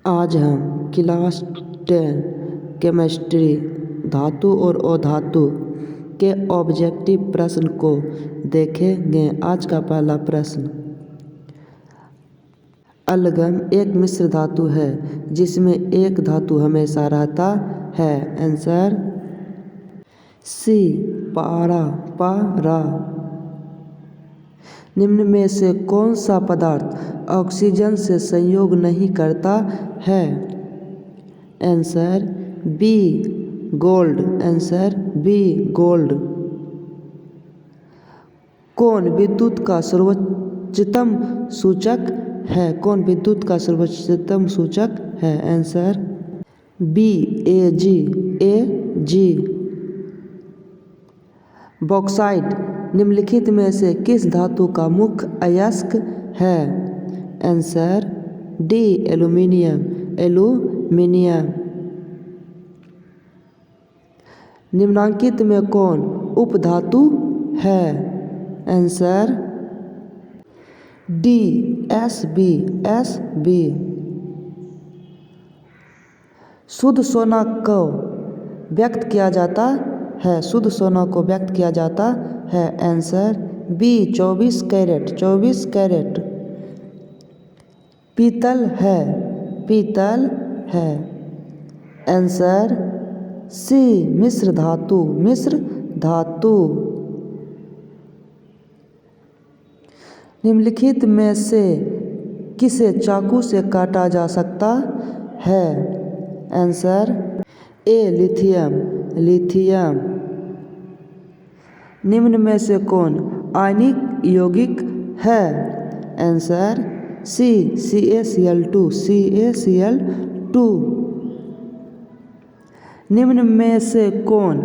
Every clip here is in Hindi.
आज हम क्लास 10 केमिस्ट्री धातु और अधातु के ऑब्जेक्टिव प्रश्न को देखेंगे। आज का पहला प्रश्न, अलगम एक मिश्र धातु है जिसमें एक धातु हमेशा रहता है। आंसर सी पारा। निम्न में से कौन सा पदार्थ ऑक्सीजन से संयोग नहीं करता है? Answer B gold. Answer B gold. कौन विद्युत का सर्वोच्चतम सूचक है? कौन विद्युत का सर्वोच्चतम सूचक है? Answer B Ag। बॉक्साइट निम्नलिखित में से किस धातु का मुख्य अयस्क है? Answer D aluminium. निम्नांकित में कौन उपधातु है? Answer D Sb। शुद्ध सोना को व्यक्त किया जाता है। शुद्ध सोना को व्यक्त किया जाता है। Answer B 24 carat. पीतल है। आंसर सी मिश्र धातु। निम्नलिखित में से किसे चाकू से काटा जा सकता है? Answer A lithium. निम्न में से कौन आयनिक यौगिक है? Answer C CaCl2। निम्न में से कौन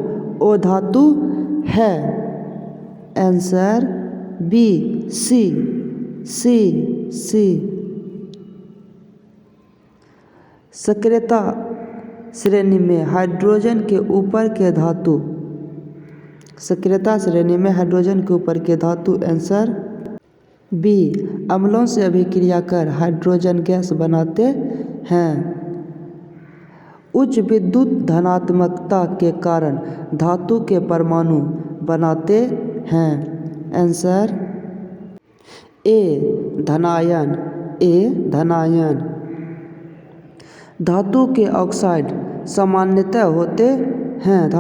अधातु है? Answer B C. सक्रियता श्रेणी में हाइड्रोजन के ऊपर के धातु। सक्रियता श्रेणी में हाइड्रोजन के ऊपर के धातु। आंसर बी अम्लों से अभिक्रिया कर हाइड्रोजन गैस बनाते हैं। उच्च विद्युत धनात्मकता के कारण धातु के परमाणु बनाते हैं। आंसर ए धनायन। धातु के ऑक्साइड सामान्यतः होते हैं।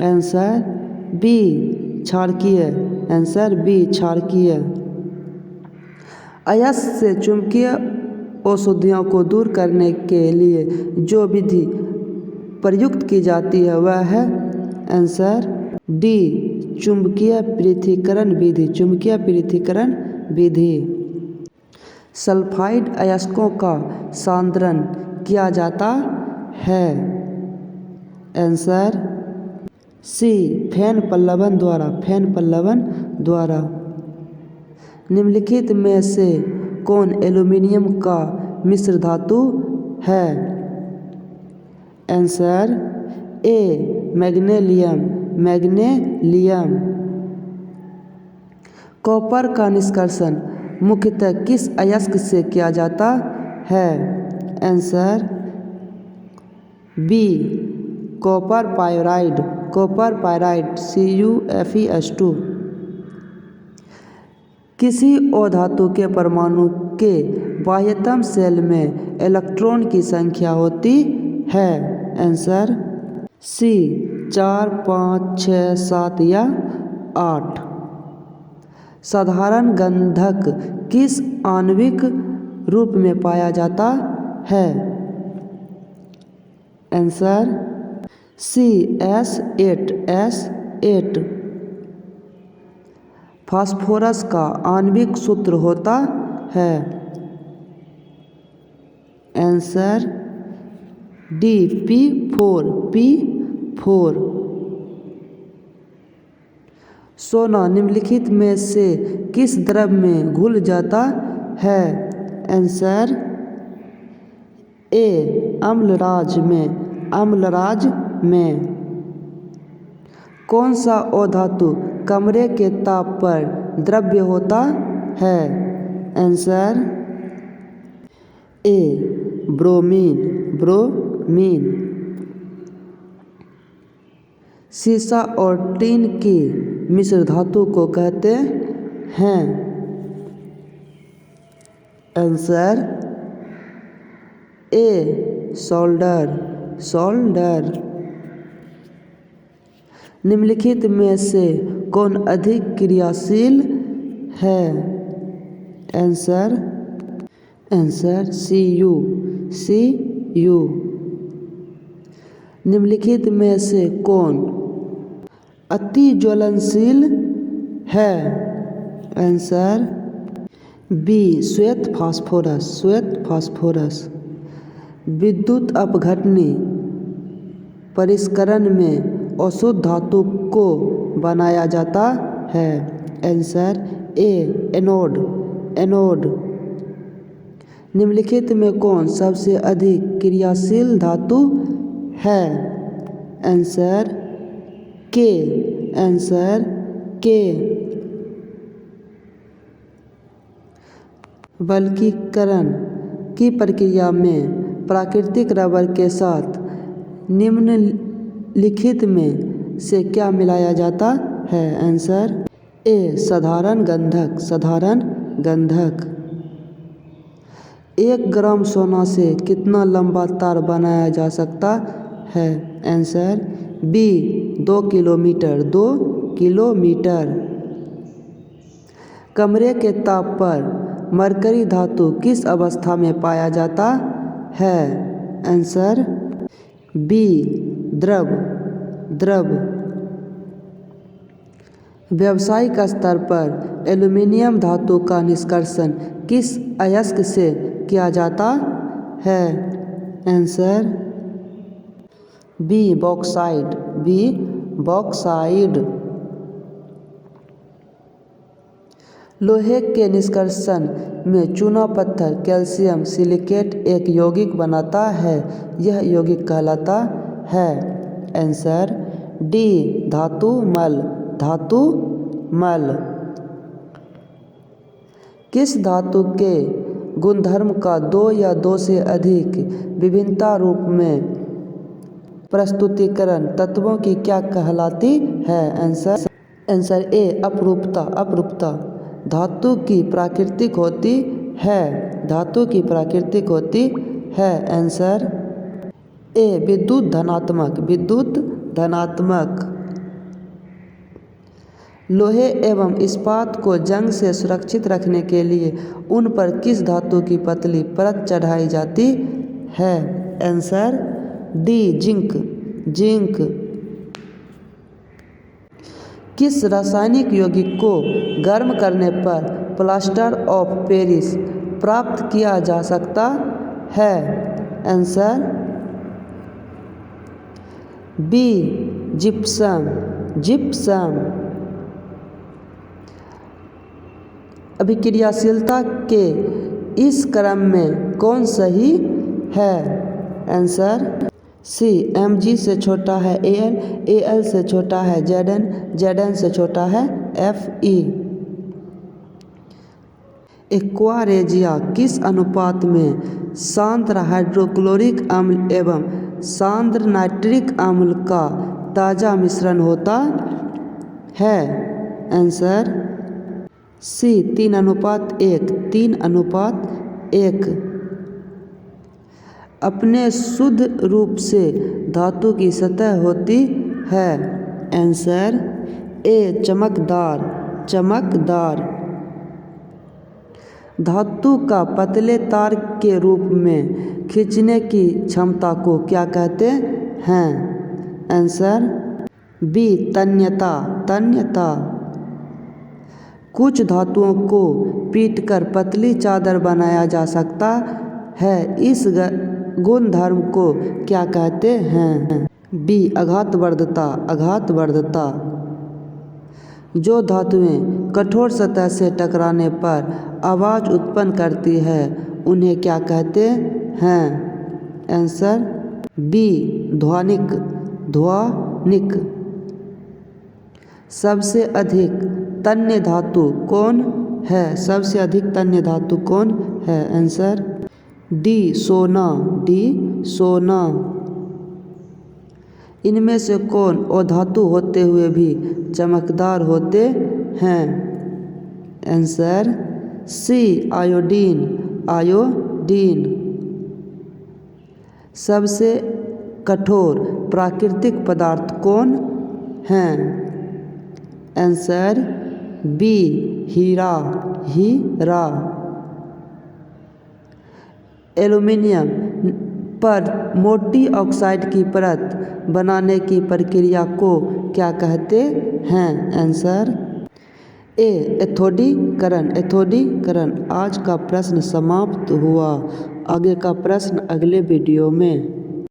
आंसर बी क्षारकीय। अयस्क से चुंबकीय अशुद्धियों को दूर करने के लिए जो विधि प्रयुक्त की जाती है वह है? आंसर डी चुंबकीय पृथक्करण विधि। सल्फाइड अयस्कों का सांद्रण किया जाता है। आंसर सी फेन पल्लवन द्वारा। निम्नलिखित में से कौन एल्यूमीनियम का मिश्र धातु है? आंसर ए मैग्नेलियम। कॉपर का निष्कर्षण मुख्यतः किस अयस्क से किया जाता है? Answer B copper pyrite CuFeS2। किसी अधातु के परमाणु के बाह्यतम शेल में इलेक्ट्रॉन की संख्या होती है? आंसर सी 4 5 6 7 या 8। साधारण गंधक किस आणविक रूप में पाया जाता है? आंसर सी S8। फास्फोरस का आणविक सूत्र होता है? Answer D P4। सोना निम्नलिखित में से किस द्रव में घुल जाता है? आंसर ए अम्लराज में। कौन सा अधातु कमरे के ताप पर द्रव्य होता है? Answer A bromine bromine. सीसा और टीन की मिश्र धातु को कहते हैं। Answer A solder solder. निम्नलिखित में से कौन अधिक क्रियाशील है? Answer Cu Cu। निम्नलिखित में से कौन अति ज्वलनशील है? आंसर बी श्वेत फास्फोरस श्वेत फास्फोरस। विद्युत अपघटनी परिष्करण में अशुद्ध धातु को बनाया जाता है। आंसर ए एनोड एनोड। निम्नलिखित में कौन सबसे अधिक क्रियाशील धातु है? आंसर के आंसर के। बल्कीकरण की प्रक्रिया में प्राकृतिक रबर के साथ निम्नलिखित में से क्या मिलाया जाता है? आंसर ए साधारण गंधक साधारण गंधक। 1 ग्राम सोना से कितना लंबा तार बनाया जा सकता है? Answer B 2 kilometre 2 kilometre. कमरे के ताप पर मरकरी धातु किस अवस्था में पाया जाता है? आंसर बी द्रव द्रव। व्यावसायिक स्तर पर एल्यूमीनियम धातु का निष्कर्षण किस अयस्क से किया जाता है? Answer B bauxite B bauxite. लोहे के निष्कर्षण में चूना पत्थर कैल्शियम सिलिकेट एक यौगिक बनाता है। यह यौगिक कहलाता है। आंसर डी धातुमल धातुमल। किस धातु के गुणधर्म का 2 या 2 से अधिक विभिन्नता रूप में प्रस्तुतिकरण तत्वों की क्या कहलाती है? आंसर ए अपरूपता अपरूपता। धातु की प्राकृतिक होती है धातु की प्राकृतिक होती है। आंसर ए विद्युत धनात्मक विद्युत धनात्मक। लोहे एवं इस्पात को जंग से सुरक्षित रखने के लिए उन पर किस धातु की पतली परत चढ़ाई जाती है? Answer D zinc zinc. किस रासायनिक यौगिक को गर्म करने पर प्लास्टर ऑफ पेरिस प्राप्त किया जा सकता है? Answer B gypsum gypsum. अभिक्रियाशीलता के इस क्रम में कौन सही है? आंसर सी Mg से छोटा है Al, Al से छोटा है Zn, Zn से छोटा है Fe। एक्वारेजिया किस अनुपात में सांद्र हाइड्रोक्लोरिक अम्ल एवं सांद्र नाइट्रिक अम्ल का ताज़ा मिश्रण होता है? Answer C 3:1 3:1। अपने शुद्ध रूप से धातु की सतह होती है। आंसर ए चमकदार चमकदार। धातु का पतले तार के रूप में खींचने की क्षमता को क्या कहते हैं? आंसर बी तन्यता तन्यता। कुछ धातुओं को पीटकर पतली चादर बनाया जा सकता है। इस गुणधर्म को क्या कहते हैं? बी आघातवर्धता आघातवर्धता। जो धातुएं कठोर सतह से टकराने पर आवाज़ उत्पन्न करती है उन्हें क्या कहते हैं? आंसर बी ध्वनिक ध्वनिक। सबसे अधिक तन्य धातु कौन है? सबसे अधिक तन्य धातु कौन है? आंसर डी सोना, डी सोना। इनमें से कौन अधातु होते हुए भी चमकदार होते हैं? Answer C iodine, iodine. सबसे कठोर प्राकृतिक पदार्थ कौन हैं? आंसर बी हीरा, हीरा। एल्युमिनियम पर मोटी ऑक्साइड की परत बनाने की प्रक्रिया को क्या कहते हैं? आंसर ए एथोडीकरण, एथोडीकरण। आज का प्रश्न समाप्त हुआ। आगे का प्रश्न अगले वीडियो में।